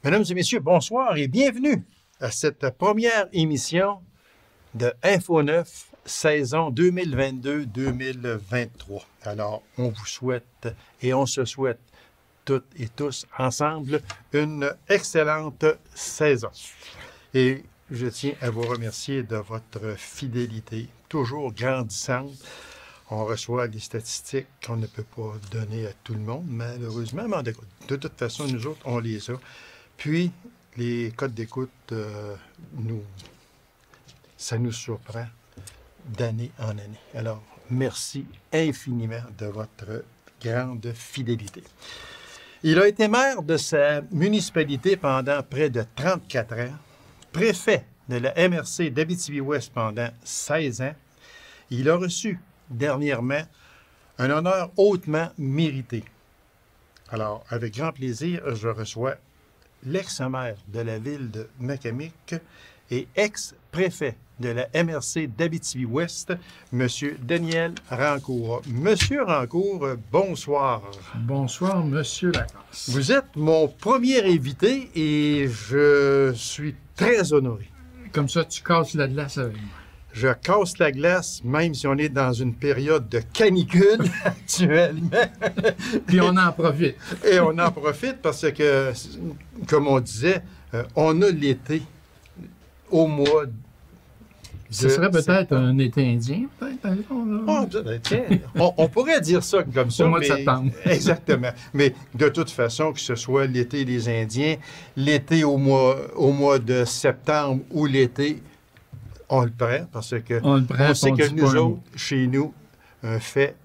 Mesdames et messieurs, bonsoir et bienvenue à cette première émission de Info 9, saison 2022-2023. Alors, on vous souhaite et on se souhaite toutes et tous ensemble une excellente saison. Et je tiens à vous remercier de votre fidélité, toujours grandissante. On reçoit des statistiques qu'on ne peut pas donner à tout le monde, malheureusement. Mais de toute façon, nous autres, on les a. Puis, les codes d'écoute, ça nous surprend d'année en année. Alors, merci infiniment de votre grande fidélité. Il a été maire de sa municipalité pendant près de 34 ans, préfet de la MRC d'Abitibi-Ouest pendant 16 ans. Il a reçu dernièrement un honneur hautement mérité. Alors, avec grand plaisir, je reçois l'ex-maire de la ville de Macamic et ex-préfet de la MRC d'Abitibi-Ouest, M. Daniel Rancourt. Monsieur Rancourt, bonsoir. Bonsoir, Monsieur Lacasse. Vous êtes mon premier invité et je suis très honoré. Comme ça, tu casses la glace avec moi. Je casse la glace, même si on est dans une période de canicule actuellement. Puis on en profite. Et on en profite parce que, comme on disait, on a l'été au mois de... Ce serait peut-être un été indien, peut-être. On pourrait dire ça comme ça. Au mois de septembre. Exactement. Mais de toute façon, que ce soit l'été des Indiens, l'été au mois de septembre ou l'été, on le prend parce que on sait que nous autres, chez nous, un fait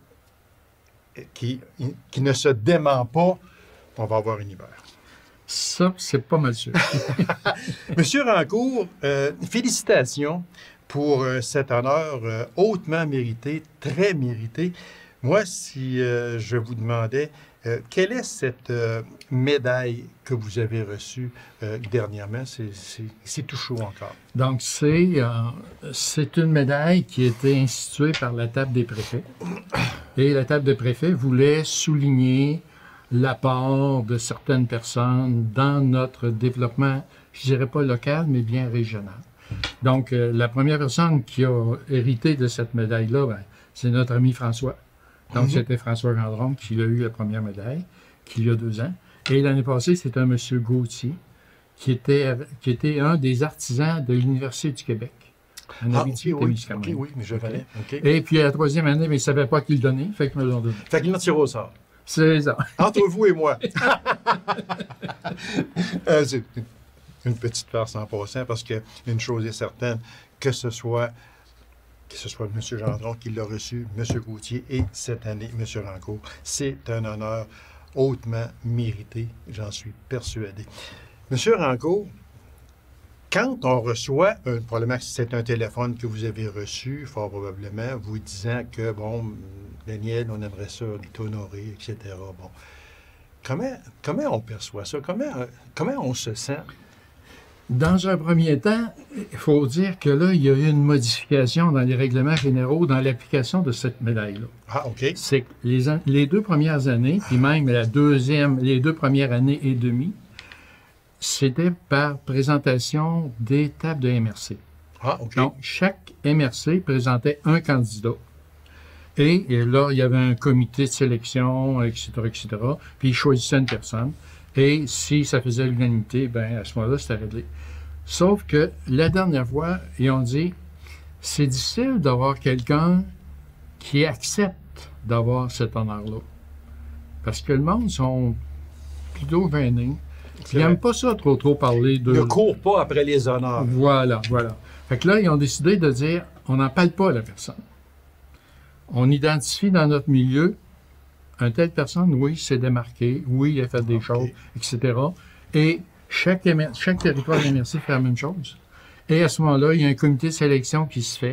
qui ne se dément pas, on va avoir un hiver. Ça, c'est pas mal sûr. Monsieur Rancourt, félicitations pour cet honneur hautement mérité, très mérité. Moi, si je vous demandais, quelle est cette médaille que vous avez reçue dernièrement? C'est tout chaud encore. Donc, c'est une médaille qui a été instituée par la table des préfets. Et la table des préfets voulait souligner l'apport de certaines personnes dans notre développement, je dirais pas local, mais bien régional. Donc, la première personne qui a hérité de cette médaille-là, c'est notre ami François. Donc, c'était François Gendron qui a eu la première médaille, qui il y a 2 ans. Et l'année passée, c'était un monsieur Gauthier, qui était un des artisans de l'Université du Québec. Oui, mais je valais. Okay. Et puis, à la 3e année, mais il ne savait pas qui le donner, fait qu'il me l'ont donné. Fait qu'il m'a tiré au sort. C'est ça. Entre vous et moi. C'est une petite farce en passant, parce qu'une chose est certaine, que ce soit M. Gendron qui l'a reçu, M. Gauthier et cette année, M. Rancourt. C'est un honneur hautement mérité, j'en suis persuadé. M. Rancourt, quand on reçoit, probablement c'est un téléphone que vous avez reçu, fort probablement, vous disant que, bon, Daniel, on aimerait ça t'honorer, etc. Bon. Comment on perçoit ça? Comment on se sent? Dans un premier temps, il faut dire que là, il y a eu une modification dans les règlements généraux dans l'application de cette médaille-là. Ah, OK. C'est que les 2 premières années, puis même les 2 premières années et demie, c'était par présentation des tables de MRC. Ah, OK. Donc, chaque MRC présentait un candidat. Et là, il y avait un comité de sélection, etc., etc. Puis, ils choisissaient une personne. Et si ça faisait l'unanimité, bien, à ce moment-là, c'était réglé. Sauf que la dernière fois, ils ont dit, c'est difficile d'avoir quelqu'un qui accepte d'avoir cet honneur-là. Parce que le monde sont plutôt gênés. Ils n'aiment pas ça trop parler de... Ils ne courent pas après les honneurs. Voilà. Fait que là, ils ont décidé de dire, on n'en parle pas à la personne. On identifie dans notre milieu une telle personne, oui, s'est démarqué, oui, il a fait des choses, etc. Et chaque territoire de MRC fait la même chose. Et à ce moment-là, il y a un comité de sélection qui se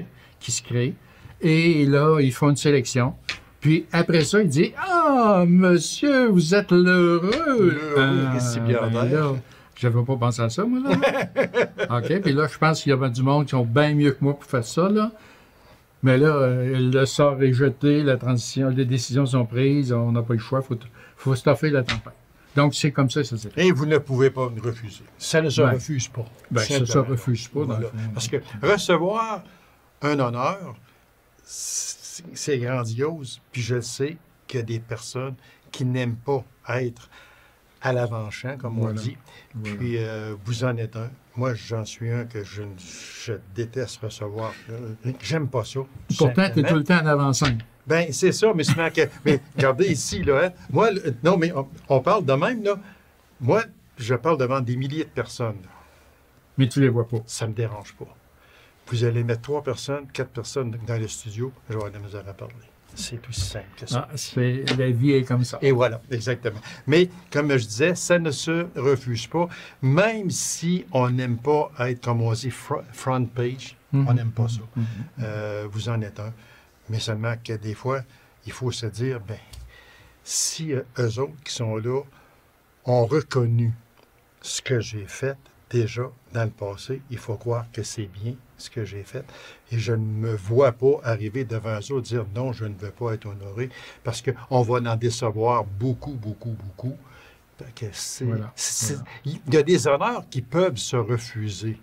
crée. Et là, ils font une sélection. Puis après ça, il dit « Ah, monsieur, vous êtes l'heureux! » Je n'avais pas pensé à ça, moi, là. OK, puis là, je pense qu'il y avait du monde qui sont bien mieux que moi pour faire ça, là. Mais là, le sort est jeté, la transition, les décisions sont prises, on n'a pas le choix, il faut stoffer la tempête. Donc, c'est comme ça s'est fait. Et vous ne pouvez pas me refuser. Ça ne se Ben, refuse pas. Ça ne se refuse pas. Voilà. Parce que recevoir un honneur, c'est grandiose. Puis je sais qu'il y a des personnes qui n'aiment pas être à l'avant-champ, comme on dit. Voilà. Puis vous en êtes un. Moi, j'en suis un que je déteste recevoir. J'aime pas ça. Pourtant, tu es tout le temps en avant-scène. Ben c'est ça, mais mais regardez ici, là. Hein, moi, non, mais on parle de même, là. Moi, je parle devant des milliers de personnes. Là. Mais tu les vois pas. Ça me dérange pas. Vous allez mettre 3 personnes, 4 personnes dans le studio, je vais avoir de la misère à parler. C'est aussi simple que ça. La vie est comme ça. Et voilà, exactement. Mais, comme je disais, ça ne se refuse pas, même si on n'aime pas être, comme on dit, front page. On n'aime pas ça. Vous en êtes un. Mais seulement que des fois, il faut se dire, ben, si eux autres qui sont là ont reconnu ce que j'ai fait déjà dans le passé, il faut croire que c'est bien ce que j'ai fait. Et je ne me vois pas arriver devant eux autres et dire non, je ne veux pas être honoré, parce qu'on va en décevoir beaucoup, beaucoup, beaucoup. Que il y a des honneurs qui peuvent se refuser.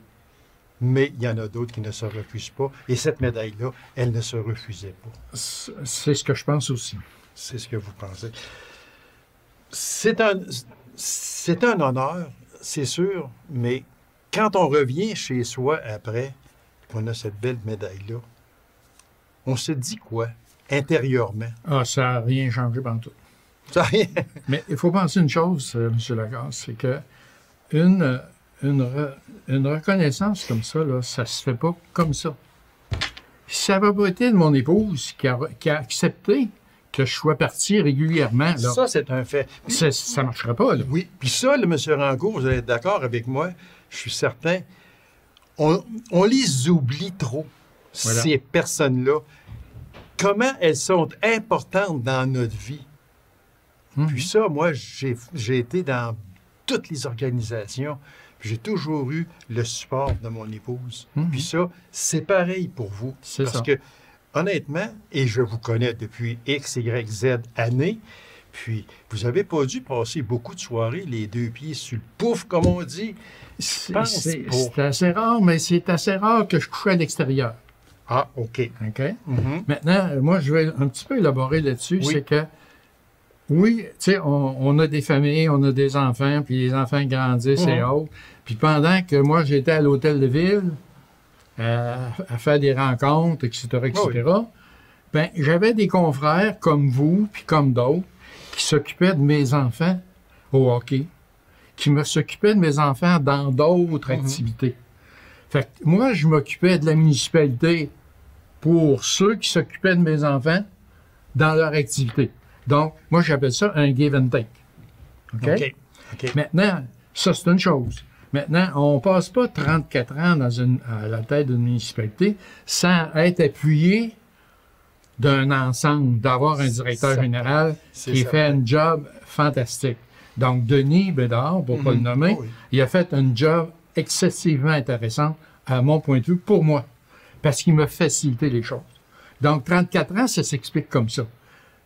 Mais il y en a d'autres qui ne se refusent pas. Et cette médaille-là, elle ne se refusait pas. C'est ce que je pense aussi. C'est ce que vous pensez. C'est un honneur, c'est sûr, mais quand on revient chez soi après, qu'on a cette belle médaille-là, on se dit quoi, intérieurement? Ah, ça n'a rien changé pendant tout. Ça rien. Mais il faut penser une chose, M. Lagarce, c'est que une reconnaissance comme ça, là, ça se fait pas comme ça. Ça n'avait pas été de mon épouse qui a accepté que je sois parti régulièrement. Là. Ça, c'est un fait. Ça ne marcherait pas. Là. Oui. Puis ça, M. Rancourt, vous allez être d'accord avec moi, je suis certain, on les oublie trop, ces personnes-là. Comment elles sont importantes dans notre vie. Puis ça, moi, j'ai été dans toutes les organisations. J'ai toujours eu le support de mon épouse. Puis ça, c'est pareil pour vous. Parce que, honnêtement, et je vous connais depuis X, Y, Z années, puis vous n'avez pas dû passer beaucoup de soirées les deux pieds sur le pouf, comme on dit. C'est assez rare, mais c'est assez rare que je couche à l'extérieur. Ah, OK. OK? Maintenant, moi, je vais un petit peu élaborer là-dessus. C'est que, oui, tu sais, on a des familles, on a des enfants, puis les enfants grandissent et autres. Puis pendant que moi, j'étais à l'hôtel de ville à faire des rencontres, etc., ben, j'avais des confrères comme vous, puis comme d'autres, qui s'occupaient de mes enfants au hockey, qui s'occupaient de mes enfants dans d'autres activités. Fait que moi, je m'occupais de la municipalité pour ceux qui s'occupaient de mes enfants dans leur activité. Donc, moi, j'appelle ça un give and take. OK? Maintenant, ça, c'est une chose. Maintenant, on ne passe pas 34 ans à la tête d'une municipalité sans être appuyé d'un ensemble, d'avoir un directeur général qui fait un job fantastique. Donc, Denis Bédard, pour ne pas le nommer, il a fait un job excessivement intéressant, à mon point de vue, pour moi, parce qu'il m'a facilité les choses. Donc, 34 ans, ça s'explique comme ça.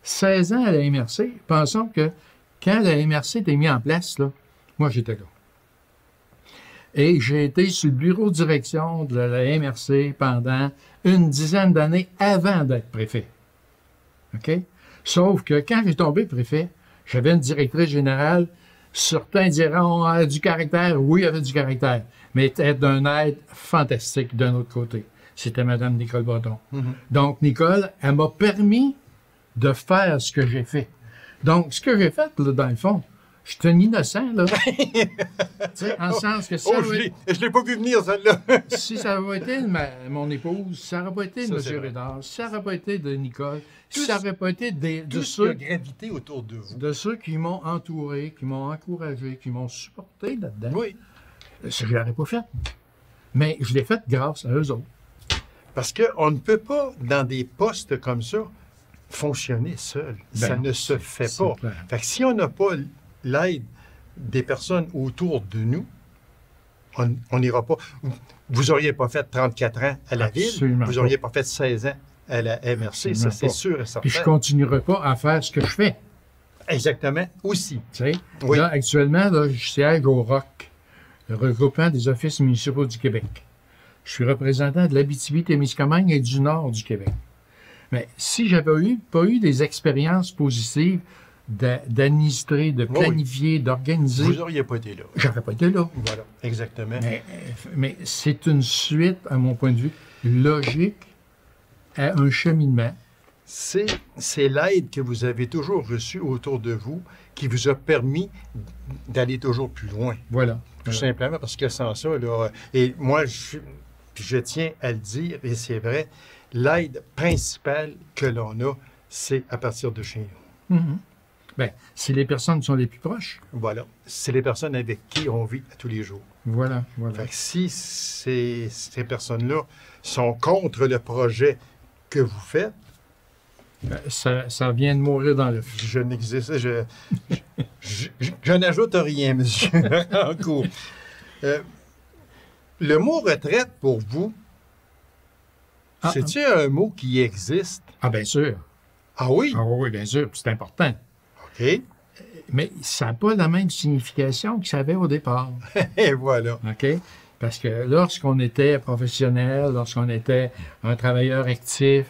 16 ans à la MRC, pensons que quand la MRC était mise en place, là, moi, j'étais là. Et j'ai été sur le bureau de direction de la MRC pendant une dizaine d'années avant d'être préfet. OK? Sauf que quand j'ai tombé préfet, j'avais une directrice générale. Certains diront, elle a du caractère. Oui, elle avait du caractère. Mais elle était d'un aide fantastique d'un autre côté. C'était Mme Nicole Breton. Donc, Nicole, elle m'a permis de faire ce que j'ai fait. Donc, ce que j'ai fait, là, dans le fond, je suis un innocent, là. En sens que ça. Je l'ai pas vu venir, celle-là. Si ça n'avait pas été mon épouse, si ça n'aurait pas été de M. Rédard, si ça n'aurait pas été de Nicole, si ça n'aurait pas été de ceux qui ont gravité autour de vous. De ceux qui m'ont entouré, qui m'ont encouragé, qui m'ont supporté là-dedans. Oui. Je ne l'aurais pas fait. Mais je l'ai fait grâce à eux autres. Parce qu'on ne peut pas, dans des postes comme ça, fonctionner seul. Ça ne se fait pas. Fait que si on n'a pas l'aide des personnes autour de nous, on n'ira pas. Vous n'auriez pas fait 34 ans à la ville, vous n'auriez pas fait 16 ans à la MRC, ça c'est sûr et certain. Puis je ne continuerai pas à faire ce que je fais. Exactement, aussi. Tu sais, Oui. là, actuellement, là, je siège au ROC, le regroupement des offices municipaux du Québec. Je suis représentant de l'Abitibi-Témiscamingue et du nord du Québec. Mais si j'avais pas eu des expériences positives d'administrer, de planifier, d'organiser, Vous n'auriez pas été là. j'aurais pas été là. Voilà, exactement. Mais c'est une suite, à mon point de vue, logique à un cheminement. C'est l'aide que vous avez toujours reçue autour de vous qui vous a permis d'aller toujours plus loin. Voilà. Tout simplement parce que sans ça, là, et moi, je tiens à le dire, et c'est vrai, l'aide principale que l'on a, c'est à partir de chez nous. Mhm. Ben, c'est les personnes qui sont les plus proches. Voilà. C'est les personnes avec qui on vit à tous les jours. Voilà. Fait que si ces personnes-là sont contre le projet que vous faites, Ben, ça vient de mourir dans le feu. je n'existe, je n'ajoute rien, monsieur. En cours. Le mot retraite pour vous, c'est-tu un mot qui existe? Ah, bien sûr. Ah oui? Ah oui, bien sûr, c'est important. OK. Mais ça n'a pas la même signification que ça avait au départ. Et voilà. OK? Parce que lorsqu'on était professionnel, lorsqu'on était un travailleur actif,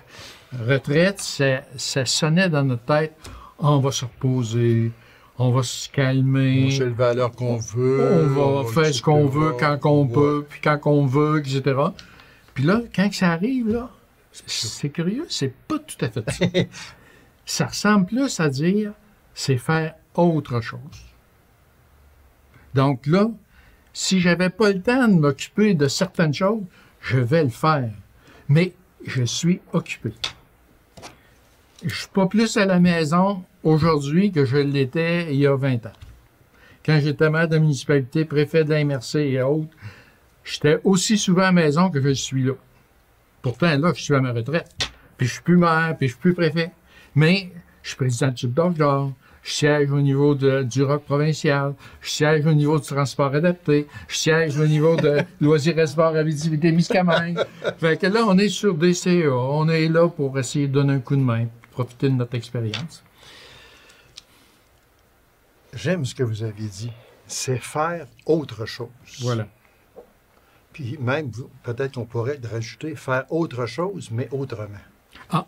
retraite, ça sonnait dans notre tête. On va se reposer, on va se calmer. On se lever à l'heure qu'on veut. On va faire ce qu'on veut, quand on peut, puis quand on veut, etc. Puis là, quand ça arrive, là, c'est curieux, c'est pas tout à fait ça. Ça ressemble plus à dire, c'est faire autre chose. Donc là, si j'avais pas le temps de m'occuper de certaines choses, je vais le faire. Mais je suis occupé. Je suis pas plus à la maison aujourd'hui que je l'étais il y a 20 ans. Quand j'étais maire de municipalité, préfet de la MRC et autres, j'étais aussi souvent à la maison que je suis là. Pourtant, là, je suis à ma retraite. Puis je suis plus maire, puis je suis plus préfet. Mais je suis président du Sud-Dorge, je siège au niveau du ROC provincial, je siège au niveau du transport adapté, je siège au niveau de loisirs et sports Abitibi-Témiscamingue. Fait que là, on est sur DCA, on est là pour essayer de donner un coup de main, profiter de notre expérience. J'aime ce que vous avez dit. C'est faire autre chose. Voilà. Puis même, peut-être qu'on pourrait rajouter faire autre chose, mais autrement. Ah,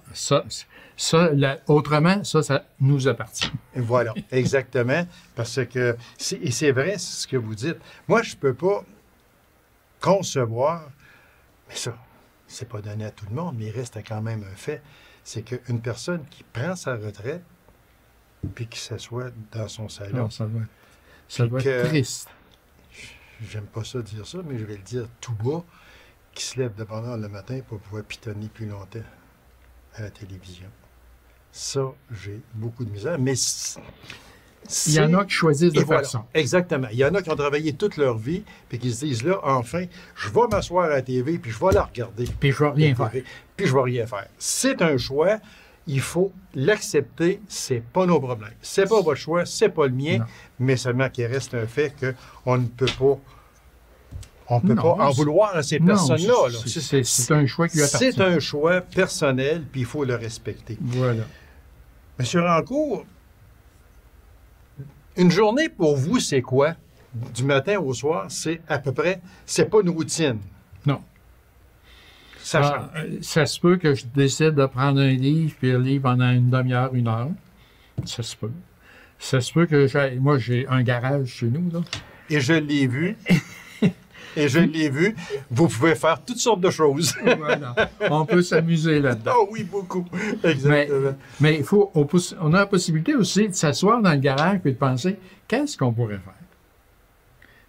autrement, ça nous appartient. Et voilà, exactement. Parce que, et c'est vrai, c'est ce que vous dites. Moi, je ne peux pas concevoir, mais ça, c'est pas donné à tout le monde, mais il reste quand même un fait, c'est qu'une personne qui prend sa retraite, puis qui s'assoit dans son salon. Non, ça doit être triste. J'aime pas ça dire ça, mais je vais le dire tout bas, qui se lève de bonne heure le matin pour pouvoir pitonner plus longtemps à la télévision. Ça, j'ai beaucoup de misère, mais il y en a qui choisissent de faire ça. Exactement. Il y en a qui ont travaillé toute leur vie, puis qui se disent là, enfin, je vais m'asseoir à la TV, puis je vais la regarder. Puis je vais rien faire. Puis je vais rien faire. C'est un choix. Il faut l'accepter, c'est pas nos problèmes. C'est pas votre choix, c'est pas le mien, mais seulement qu'il reste un fait qu'on ne peut pas, en vouloir à ces personnes-là. C'est un choix qui lui appartient. C'est un choix personnel, puis il faut le respecter. Voilà. Monsieur Rancourt, une journée pour vous, c'est quoi? Du matin au soir, c'est à peu près, c'est pas une routine. Non. Ça change. Ça se peut que je décide de prendre un livre, puis le livre pendant une demi-heure, 1 heure. Ça se peut. Ça se peut que moi, j'ai un garage chez nous, là. Et je l'ai vu. Et je l'ai vu. Vous pouvez faire toutes sortes de choses. Voilà. On peut s'amuser là-dedans. Oh oui, beaucoup. Exactement. Mais on a la possibilité aussi de s'asseoir dans le garage et de penser, qu'est-ce qu'on pourrait faire?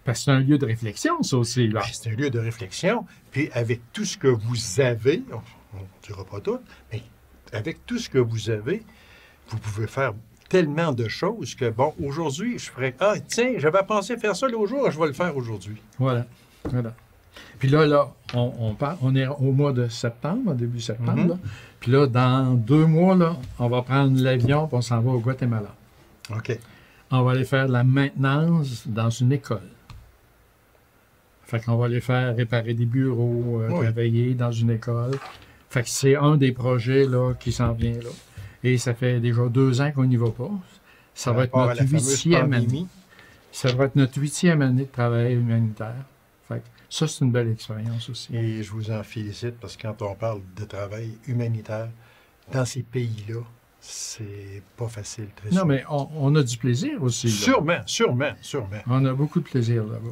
Parce que c'est un lieu de réflexion, ça aussi. Là. Ben, c'est un lieu de réflexion. Puis avec tout ce que vous avez, on ne dira pas tout, mais avec tout ce que vous avez, vous pouvez faire tellement de choses que, bon, aujourd'hui, je ferais, ah, tiens, j'avais pensé faire ça l'autre jour, je vais le faire aujourd'hui. Voilà. Puis là, on est au mois de septembre, début septembre. Là. Puis là, dans 2 mois, là, on va prendre l'avion et on s'en va au Guatemala. OK. On va aller faire de la maintenance dans une école. Fait qu'on va aller faire réparer des bureaux, travailler dans une école. Fait que c'est un des projets là, qui s'en vient là. Et ça fait déjà 2 ans qu'on n'y va pas. Ça par va être rapport à notre la fameuse 8e année. pandémie. Ça va être notre 8e année de travail humanitaire. Fait que ça, c'est une belle expérience aussi. Et je vous en félicite parce que quand on parle de travail humanitaire dans ces pays-là, c'est pas facile, très Non, souvent. mais on a du plaisir aussi. Là. Sûrement, sûrement, sûrement. On a beaucoup de plaisir là-bas.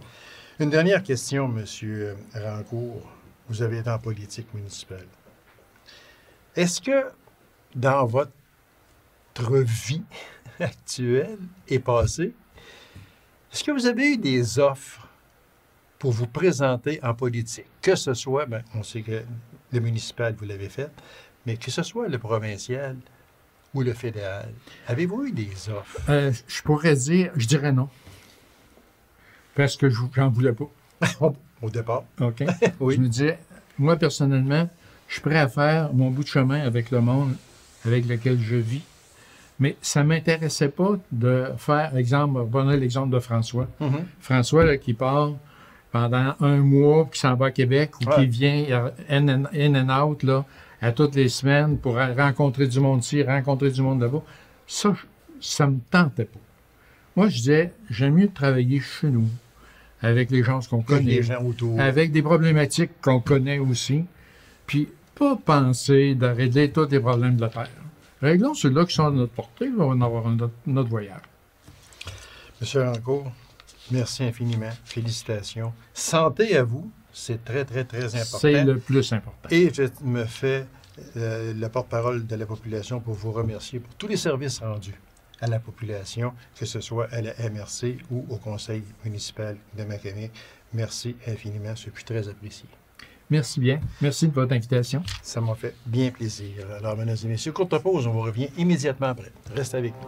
Une dernière question, M. Rancourt. Vous avez été en politique municipale. Est-ce que dans votre vie actuelle et passée, est-ce que vous avez eu des offres pour vous présenter en politique? Que ce soit, ben, on sait que le municipal, vous l'avez fait, mais que ce soit le provincial ou le fédéral, avez-vous eu des offres? Je pourrais dire, je dirais non. Parce que j'en voulais pas. Au départ, OK? oui. Je me disais, moi, personnellement, je suis prêt à faire mon bout de chemin avec le monde avec lequel je vis. Mais ça ne m'intéressait pas de faire, exemple, prenez l'exemple de François. Mhm. François, là, qui part pendant un mois, qui s'en va à Québec, ou Ouais. qui vient in and out, là, à toutes les semaines pour rencontrer du monde ici, rencontrer du monde là-bas. Ça me tentait pas. Moi, je disais, j'aime mieux travailler chez nous, avec les gens qu'on Avec connaît, les gens autour. avec des problématiques qu'on connaît aussi, puis pas penser de régler tous les problèmes de la Terre. Réglons ceux-là qui sont à notre portée, on va en avoir notre voyage. Monsieur Rancourt, merci infiniment. Félicitations. Santé à vous, c'est très, très, très important. C'est le plus important. Et je me fais le porte-parole de la population pour vous remercier pour tous les services rendus à la population, que ce soit à la MRC ou au conseil municipal de Macamic. Merci infiniment, ce fut très apprécié. Merci bien. Merci de votre invitation. Ça m'a fait bien plaisir. Alors, mesdames et messieurs, courte pause, on vous revient immédiatement après. Reste avec nous.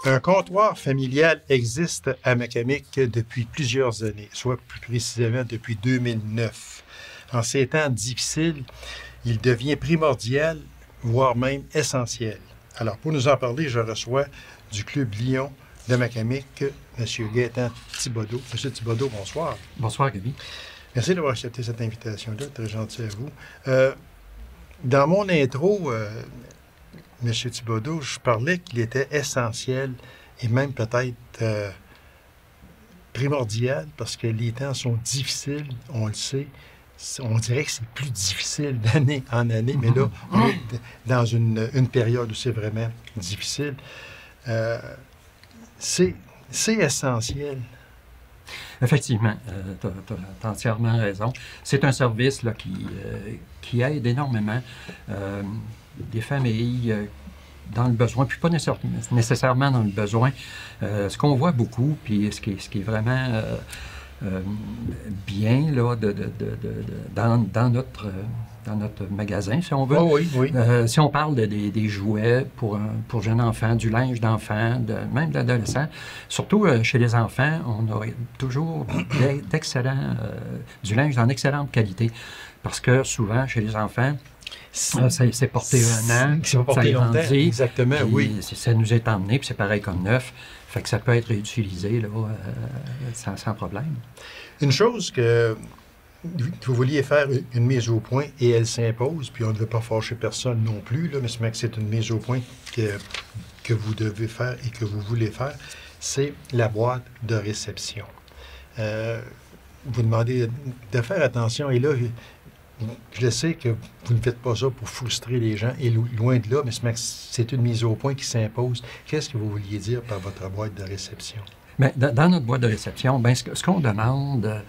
Un comptoir familial existe à Macamic depuis plusieurs années, soit plus précisément depuis 2009. En ces temps difficiles, il devient primordial, voire même essentiel. Alors, pour nous en parler, je reçois du Club Lyon de Macamic, M. Gaétan Thibodeau. M. Thibodeau, bonsoir. Bonsoir, Gaby. Merci d'avoir accepté cette invitation-là, très gentil à vous. Dans mon intro, M. Thibodeau, je parlais qu'il était essentiel et même peut-être primordial parce que les temps sont difficiles, on le sait. On dirait que c'est plus difficile d'année en année, mais là, on est dans une période où c'est vraiment difficile. C'est essentiel. Effectivement, tu as entièrement raison. C'est un service là, qui aide énormément des familles dans le besoin, puis pas nécessairement dans le besoin. Ce qu'on voit beaucoup, puis ce qui est vraiment bien là, dans notre magasin, si on veut. Oh oui, oui. Si on parle des jouets pour jeunes enfants, du linge d'enfants, même d'adolescents, surtout chez les enfants, on a toujours du linge en excellente qualité. Parce que souvent, chez les enfants, c'est porté un an, Ça va porter longtemps, grandit, exactement, puis oui. ça nous est emmené, puis c'est pareil comme neuf. Fait que ça peut être réutilisé là, sans problème. Une chose que vous vouliez faire une mise au point et elle s'impose, puis on ne veut pas fâcher personne non plus, là, mais c'est une mise au point que vous devez faire et que vous voulez faire, c'est la boîte de réception. Vous demandez de faire attention, et là, je sais que vous ne faites pas ça pour frustrer les gens, et loin de là, mais c'est une mise au point qui s'impose. Qu'est-ce que vous vouliez dire par votre boîte de réception? Bien, dans notre boîte de réception, bien, ce qu'on demande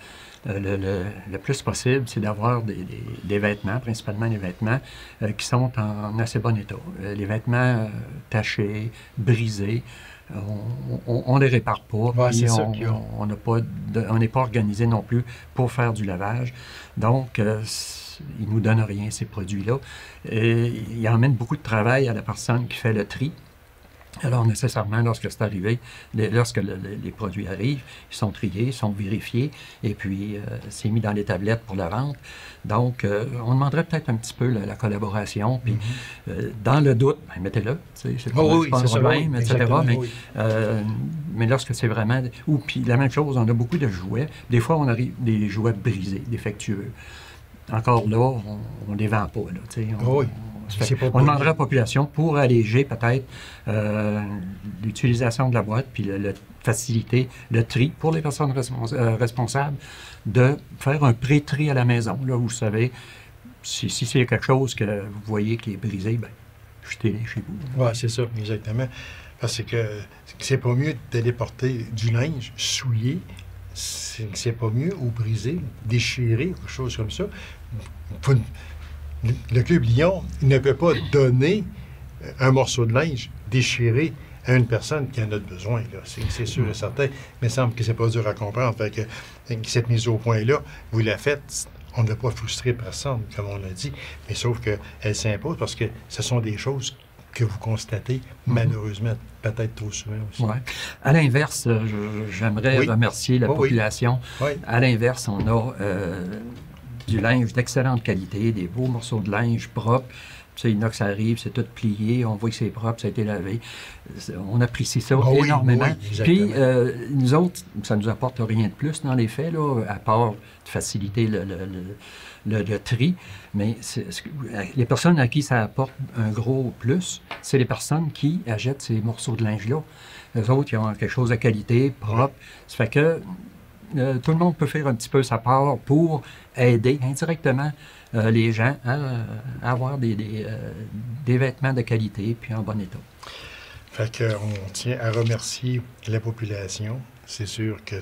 le plus possible, c'est d'avoir des vêtements, principalement des vêtements qui sont en assez bon état. Les vêtements tachés, brisés, on les répare pas. Ouais, Puis c'est ça on n'est pas organisé non plus pour faire du lavage. Donc, ils nous donnent rien, ces produits-là. Et ils emmènent beaucoup de travail à la personne qui fait le tri. Alors, nécessairement, lorsque c'est arrivé, lorsque les produits arrivent, ils sont triés, ils sont vérifiés, et puis c'est mis dans les tablettes pour la vente. Donc, on demanderait peut-être un petit peu la collaboration, puis dans le doute, ben, mettez-le, c'est pas un problème, etc. Mais lorsque c'est vraiment... Ou puis la même chose, on a beaucoup de jouets. Des fois, on arrive des jouets brisés, défectueux. encore là, on ne les vend pas. Là, Oui. on demanderait à la population pour alléger peut-être l'utilisation de la boîte, puis faciliter le tri pour les personnes responsables, de faire un pré-tri à la maison. Là, vous savez, si c'est quelque chose que vous voyez qui est brisé, bien, jetez-les chez vous. Oui, c'est ça, exactement. Parce que c'est pas mieux d'aller porter du linge souillé, c'est pas mieux, ou brisé, déchiré, quelque chose comme ça. Le Club Lyon ne peut pas donner un morceau de linge déchiré à une personne qui en a besoin. C'est sûr et certain. Mais il semble que c'est pas dur à comprendre. Fait que cette mise au point-là, vous la faites. On ne veut pas frustrer personne, comme on l'a dit, mais sauf qu'elle s'impose parce que ce sont des choses que vous constatez, malheureusement, peut-être trop souvent aussi. Ouais. À l'inverse, j'aimerais remercier la population. Oui. À l'inverse, on a du linge d'excellente qualité, des beaux morceaux de linge propres. C'est inox, ça arrive, c'est tout plié, on voit que c'est propre, ça a été lavé. On apprécie ça énormément. Puis, nous autres, ça ne nous apporte rien de plus dans les faits, là, à part de faciliter le tri. Mais les personnes à qui ça apporte un gros plus, c'est les personnes qui achètent ces morceaux de linge-là. Les autres, ils ont quelque chose de qualité, propre. Ça fait que tout le monde peut faire un petit peu sa part pour aider indirectement les gens à avoir des vêtements de qualité puis en bon état. Fait qu'on tient à remercier la population. C'est sûr que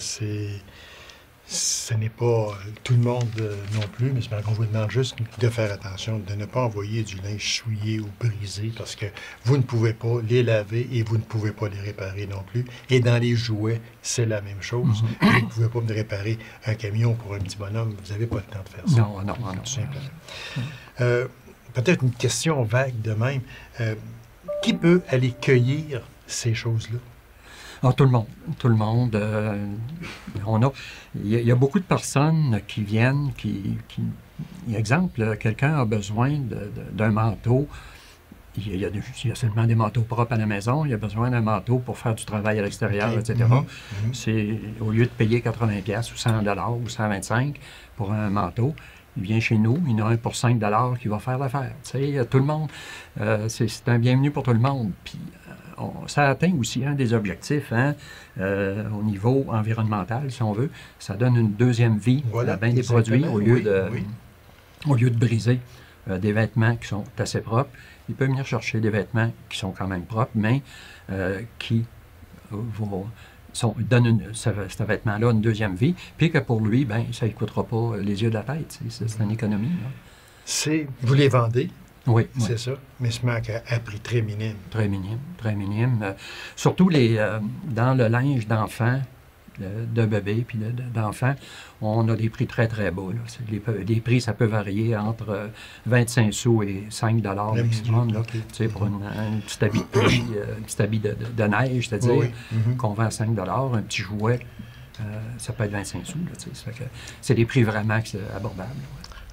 ce n'est pas tout le monde non plus, mais c'est qu'on vous demande juste de faire attention, de ne pas envoyer du linge souillé ou brisé parce que vous ne pouvez pas les laver et vous ne pouvez pas les réparer non plus. Et dans les jouets, c'est la même chose. Vous ne pouvez pas me réparer un camion pour un petit bonhomme. Vous n'avez pas le temps de faire ça. Non. Tout simplement. Peut-être une question vague de même. Qui peut aller cueillir ces choses-là? Ah, tout le monde. Tout le monde. Il y a beaucoup de personnes qui viennent, exemple, quelqu'un a besoin d'un manteau. Il y a seulement des manteaux propres à la maison. Il y a besoin d'un manteau pour faire du travail à l'extérieur, etc. C'est au lieu de payer 80$ ou 100$ ou 125$ pour un manteau, il vient chez nous, il y en a un pour 5$ qui va faire l'affaire. Tu sais, tout le monde, c'est un bienvenu pour tout le monde. Puis, ça atteint aussi un des objectifs au niveau environnemental, si on veut. Ça donne une deuxième vie à bien des produits au lieu de briser des vêtements qui sont assez propres. Il peut venir chercher des vêtements qui sont quand même propres, mais qui donnent ce vêtement-là une deuxième vie, puis que pour lui, ben, ça ne coûtera pas les yeux de la tête. C'est une économie. Vous les vendez? Oui. C'est ça, mais ce manque à prix très minime. Très minime. Surtout dans le linge d'enfants, de bébés puis d'enfants, on a des prix très, très bas. Les prix, ça peut varier entre 25 sous et 5$ maximum. Pour un petit habit de neige, c'est-à-dire qu'on vend à 5$, un petit jouet, ça peut être 25 sous. C'est des prix vraiment abordables.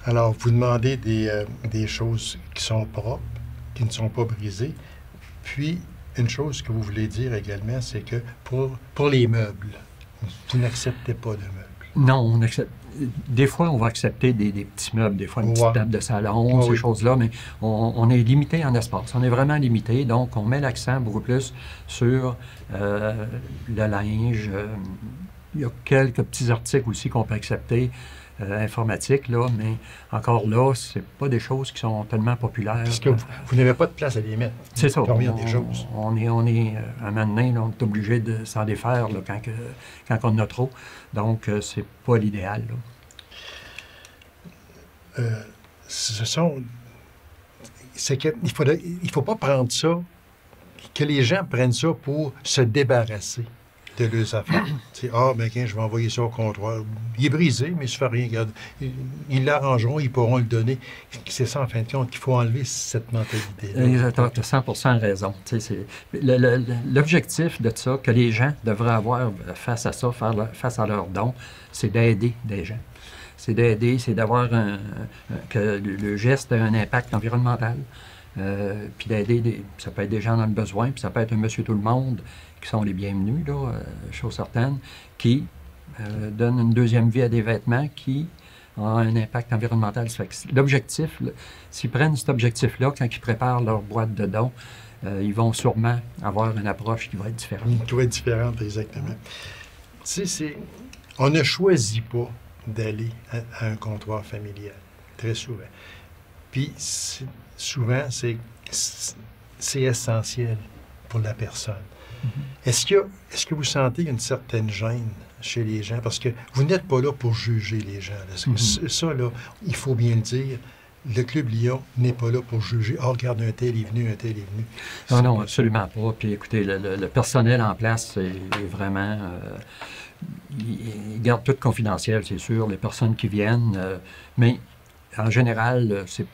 Alors, vous demandez des choses qui sont propres, qui ne sont pas brisées. Puis, une chose que vous voulez dire également, c'est que pour les meubles, vous n'acceptez pas de meubles. Non, on accepte. Des fois, on va accepter des petits meubles, des fois une petite table de salon, ces choses-là, mais on est limité en espace. On est vraiment limité, donc on met l'accent beaucoup plus sur le linge. Il y a quelques petits articles aussi qu'on peut accepter. Informatique, là, mais encore là, c'est pas des choses qui sont tellement populaires. Parce que vous n'avez pas de place à les mettre. C'est ça. Des choses. On est à un moment donné, là, on est obligé de s'en défaire là, quand on en a trop. Donc, c'est pas l'idéal. C'est qu'il ne faut pas prendre ça, que les gens prennent ça pour se débarrasser de leurs affaires. Je vais envoyer ça au comptoir. Il est brisé, mais je ne fais rien. Regarde. Ils l'arrangeront, ils pourront le donner. C'est ça, en fin de compte, qu'il faut enlever cette mentalité-là. Tu as 100% raison. L'objectif de ça, que les gens devraient avoir face à ça, face à leurs dons, c'est d'aider des gens. C'est d'aider, c'est d'avoir que le geste ait un impact environnemental. Puis d'aider, ça peut être des gens dans le besoin, puis ça peut être un monsieur tout le monde, qui sont les bienvenus, chose certaine, qui donnent une deuxième vie à des vêtements qui a un impact environnemental. Ça fait que l'objectif, s'ils prennent cet objectif-là, quand ils préparent leur boîte de dons, ils vont sûrement avoir une approche qui va être différente. Qui va être différente, exactement. Tu sais, on ne choisit pas d'aller à un comptoir familial, très souvent. Puis, souvent, c'est essentiel pour la personne. Mm-hmm. Est-ce que vous sentez une certaine gêne chez les gens? Parce que vous n'êtes pas là pour juger les gens. Là. Mm-hmm. Ça, là, il faut bien le dire. Le Club Lion n'est pas là pour juger. « Ah, regarde, un tel est venu, un tel est venu. » Non, absolument pas. Puis écoutez, le personnel en place est vraiment... il garde tout confidentiel, c'est sûr, les personnes qui viennent. Mais en général, c'est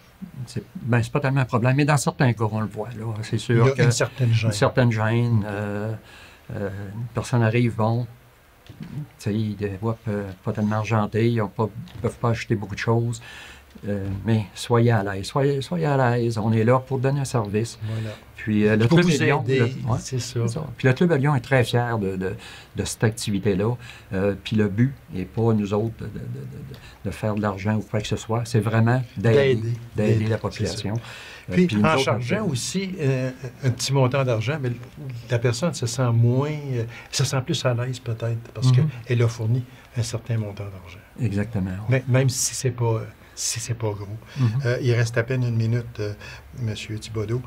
pas tellement un problème. Mais dans certains cas, on le voit. Là, c'est sûr il y a une certaine gêne. Une certaine gêne. Une personne arrive, bon... Ils des fois pas tellement argentés, ils ne peuvent pas acheter beaucoup de choses. Mais soyez à l'aise. Soyez à l'aise. On est là pour donner un service. Voilà. Puis le Club Lyon, c'est ça. Puis le Club Lyon est très fier de cette activité-là. Puis le but n'est pas, nous autres, de faire de l'argent ou quoi que ce soit. C'est vraiment d'aider la population. Puis en chargeant aussi un petit montant d'argent, mais la personne se sent se sent plus à l'aise peut-être parce qu'elle a fourni un certain montant d'argent. Exactement. Mais, même si c'est pas gros. Il reste à peine une minute, M. Thibodeau.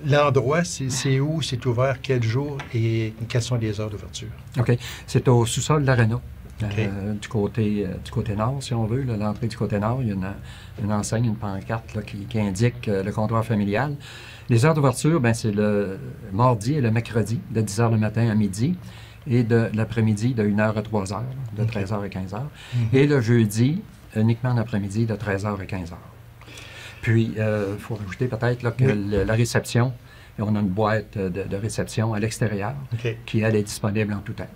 L'endroit, c'est où? C'est ouvert quel jour et quelles sont les heures d'ouverture? OK. C'est au sous-sol de l'Arena. Okay. Du côté nord, si on veut, l'entrée du côté nord, il y a une enseigne, une pancarte là, qui indique le comptoir familial. Les heures d'ouverture, c'est le mardi et le mercredi, de 10h le matin à midi, et de l'après-midi de 1h à 3h, de 13h à 15h. Et le jeudi, uniquement l'après-midi, de 13h à 15h. Puis, il faut rajouter peut-être là, que la réception, on a une boîte de réception à l'extérieur qui, elle, est disponible en tout temps.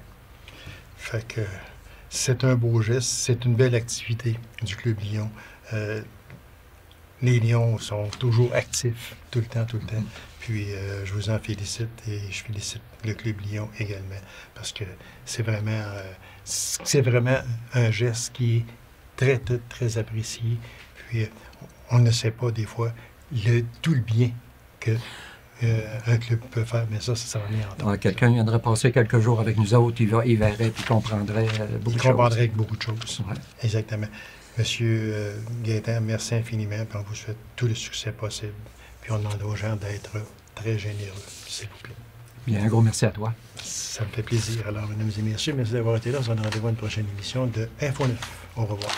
Fait que c'est un beau geste, c'est une belle activité du Club Lion. Les Lions sont toujours actifs, tout le temps. Puis, je vous en félicite et je félicite le Club Lion également parce que c'est vraiment un geste qui est très, très, très apprécié. Puis, on ne sait pas des fois tout le bien que un club peut faire, mais ça en est en temps. Quelqu'un viendrait passer quelques jours avec nous autres, il verrait et comprendrait beaucoup de choses. Il comprendrait beaucoup de choses. Ouais. Exactement. Monsieur Gaétan, merci infiniment. Puis on vous souhaite tout le succès possible. Puis on demande aux gens d'être très généreux, s'il vous plaît. Bien, un gros merci à toi. Ça me fait plaisir. Alors, mesdames et messieurs, merci d'avoir été là. On se donne rendez-vous à une prochaine émission de Info 9. Au revoir.